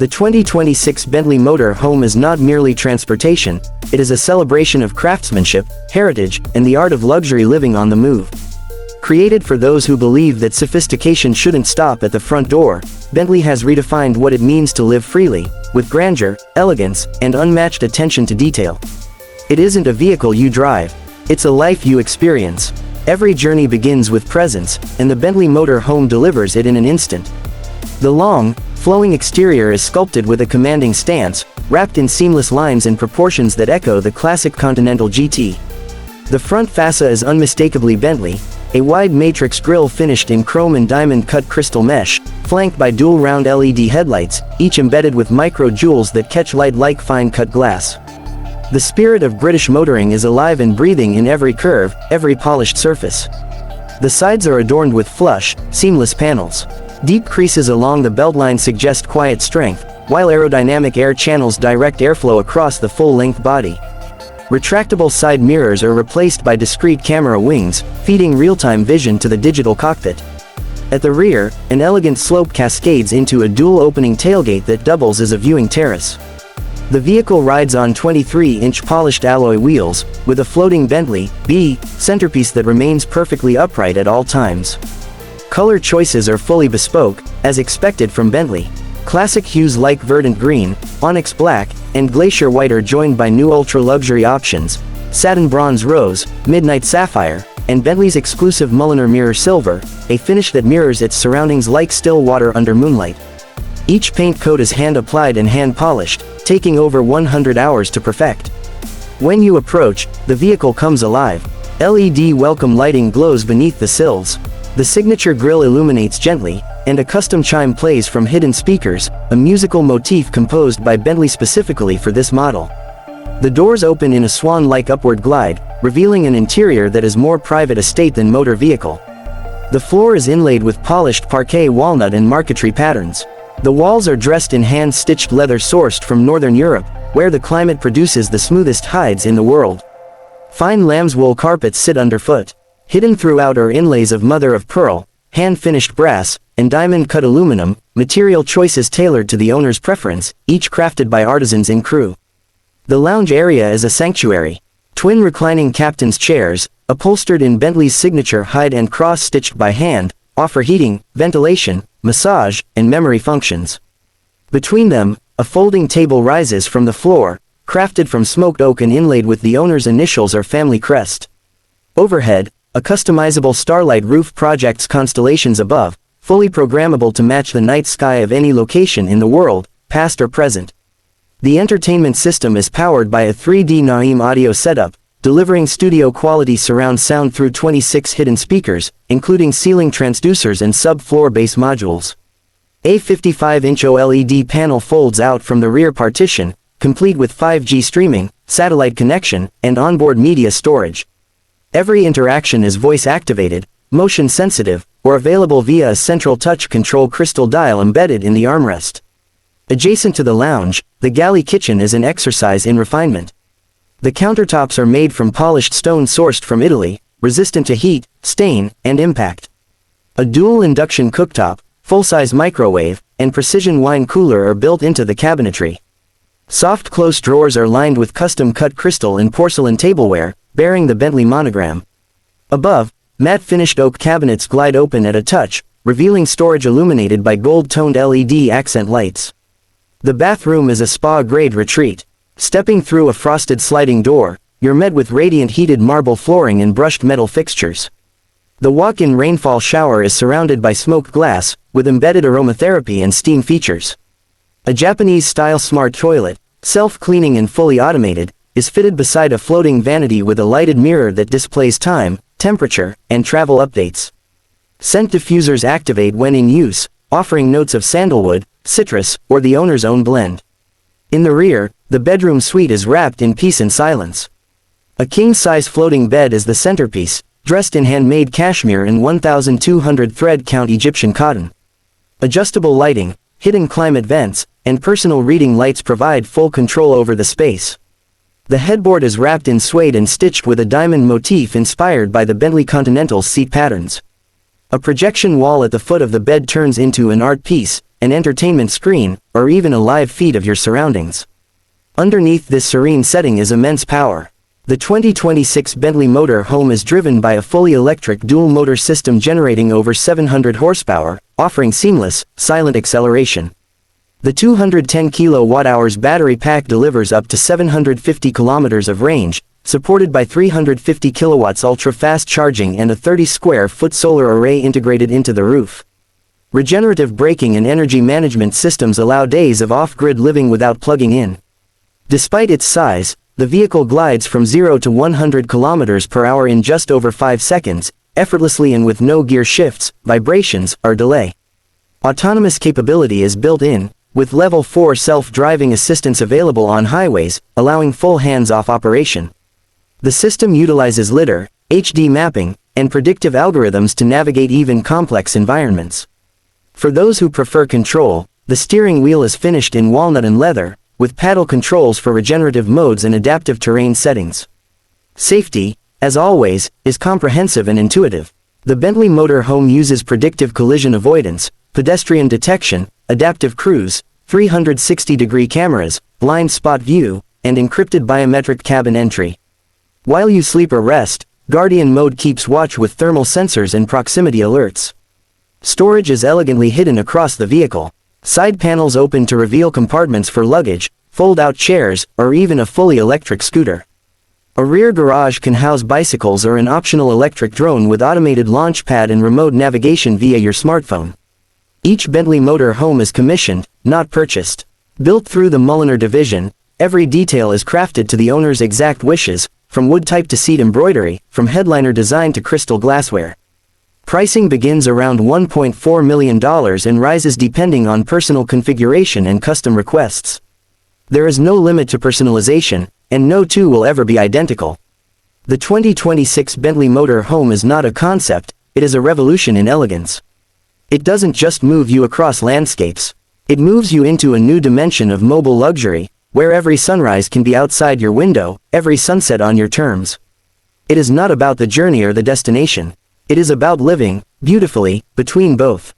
The 2026 Bentley Motor Home is not merely transportation, it is a celebration of craftsmanship, heritage, and the art of luxury living on the move. Created for those who believe that sophistication shouldn't stop at the front door, Bentley has redefined what it means to live freely, with grandeur, elegance, and unmatched attention to detail. It isn't a vehicle you drive, it's a life you experience. Every journey begins with presence, and the Bentley Motor Home delivers it in an instant. The long, flowing exterior is sculpted with a commanding stance, wrapped in seamless lines and proportions that echo the classic Continental GT. The front fascia is unmistakably Bentley, a wide matrix grille finished in chrome and diamond-cut crystal mesh, flanked by dual round LED headlights, each embedded with micro-jewels that catch light like fine-cut glass. The spirit of British motoring is alive and breathing in every curve, every polished surface. The sides are adorned with flush, seamless panels. Deep creases along the beltline suggest quiet strength, while aerodynamic air channels direct airflow across the full-length body. Retractable side mirrors are replaced by discrete camera wings, feeding real-time vision to the digital cockpit. At the rear, an elegant slope cascades into a dual-opening tailgate that doubles as a viewing terrace. The vehicle rides on 23-inch polished alloy wheels, with a floating Bentley B centerpiece that remains perfectly upright at all times. Color choices are fully bespoke, as expected from Bentley. Classic hues like verdant green, onyx black, and glacier white are joined by new ultra-luxury options, satin bronze rose, midnight sapphire, and Bentley's exclusive Mulliner mirror silver, a finish that mirrors its surroundings like still water under moonlight. Each paint coat is hand-applied and hand-polished, taking over 100 hours to perfect. When you approach, the vehicle comes alive. LED welcome lighting glows beneath the sills. The signature grille illuminates gently, and a custom chime plays from hidden speakers, a musical motif composed by Bentley specifically for this model. The doors open in a swan-like upward glide, revealing an interior that is more private estate than motor vehicle. The floor is inlaid with polished parquet walnut and marquetry patterns. The walls are dressed in hand-stitched leather sourced from Northern Europe, where the climate produces the smoothest hides in the world. Fine lambswool carpets sit underfoot. Hidden throughout are inlays of mother-of-pearl, hand-finished brass, and diamond-cut aluminum, material choices tailored to the owner's preference, each crafted by artisans in crew. The lounge area is a sanctuary. Twin reclining captain's chairs, upholstered in Bentley's signature hide and cross-stitched by hand, offer heating, ventilation, massage, and memory functions. Between them, a folding table rises from the floor, crafted from smoked oak and inlaid with the owner's initials or family crest. Overhead, a customizable starlight roof projects constellations above, fully programmable to match the night sky of any location in the world, past or present. The entertainment system is powered by a 3D Naim audio setup, delivering studio-quality surround sound through 26 hidden speakers, including ceiling transducers and sub-floor bass modules. A 55-inch OLED panel folds out from the rear partition, complete with 5G streaming, satellite connection, and onboard media storage. Every interaction is voice-activated, motion-sensitive, or available via a central touch control crystal dial embedded in the armrest. Adjacent to the lounge, the galley kitchen is an exercise in refinement. The countertops are made from polished stone sourced from Italy, resistant to heat, stain, and impact. A dual induction cooktop, full-size microwave, and precision wine cooler are built into the cabinetry. Soft close drawers are lined with custom-cut crystal and porcelain tableware, bearing the Bentley monogram. Above, matte-finished oak cabinets glide open at a touch, revealing storage illuminated by gold-toned LED accent lights. The bathroom is a spa-grade retreat. Stepping through a frosted sliding door, you're met with radiant heated marble flooring and brushed metal fixtures. The walk-in rainfall shower is surrounded by smoked glass, with embedded aromatherapy and steam features. A Japanese-style smart toilet, self-cleaning and fully automated, is fitted beside a floating vanity with a lighted mirror that displays time, temperature, and travel updates. Scent diffusers activate when in use, offering notes of sandalwood, citrus, or the owner's own blend. In the rear, the bedroom suite is wrapped in peace and silence. A king-size floating bed is the centerpiece, dressed in handmade cashmere and 1,200 thread count Egyptian cotton. Adjustable lighting, hidden climate vents, and personal reading lights provide full control over the space. The headboard is wrapped in suede and stitched with a diamond motif inspired by the Bentley Continental's seat patterns. A projection wall at the foot of the bed turns into an art piece, an entertainment screen, or even a live feed of your surroundings. Underneath this serene setting is immense power. The 2026 Bentley Motor Home is driven by a fully electric dual-motor system generating over 700 horsepower, offering seamless, silent acceleration. The 210 kWh battery pack delivers up to 750 kilometers of range, supported by 350 kilowatts ultra-fast charging and a 30-square-foot solar array integrated into the roof. Regenerative braking and energy management systems allow days of off-grid living without plugging in. Despite its size, the vehicle glides from 0 to 100 kilometers per hour in just over 5 seconds, effortlessly and with no gear shifts, vibrations, or delay. Autonomous capability is built in, with Level 4 self-driving assistance available on highways, allowing full hands-off operation. The system utilizes lidar, HD mapping, and predictive algorithms to navigate even complex environments. For those who prefer control, the steering wheel is finished in walnut and leather, with paddle controls for regenerative modes and adaptive terrain settings. Safety, as always, is comprehensive and intuitive. The Bentley Motor Home uses predictive collision avoidance, pedestrian detection, adaptive cruise, 360-degree cameras, blind spot view, and encrypted biometric cabin entry. While you sleep or rest, Guardian Mode keeps watch with thermal sensors and proximity alerts. Storage is elegantly hidden across the vehicle. Side panels open to reveal compartments for luggage, fold-out chairs, or even a fully electric scooter. A rear garage can house bicycles or an optional electric drone with automated launch pad and remote navigation via your smartphone. Each Bentley Motor Home is commissioned, not purchased. Built through the Mulliner division, every detail is crafted to the owner's exact wishes, from wood type to seat embroidery, from headliner design to crystal glassware. Pricing begins around $1.4 million and rises depending on personal configuration and custom requests. There is no limit to personalization, and no two will ever be identical. The 2026 Bentley Motor Home is not a concept, it is a revolution in elegance. It doesn't just move you across landscapes. It moves you into a new dimension of mobile luxury, where every sunrise can be outside your window, every sunset on your terms. It is not about the journey or the destination. It is about living, beautifully, between both.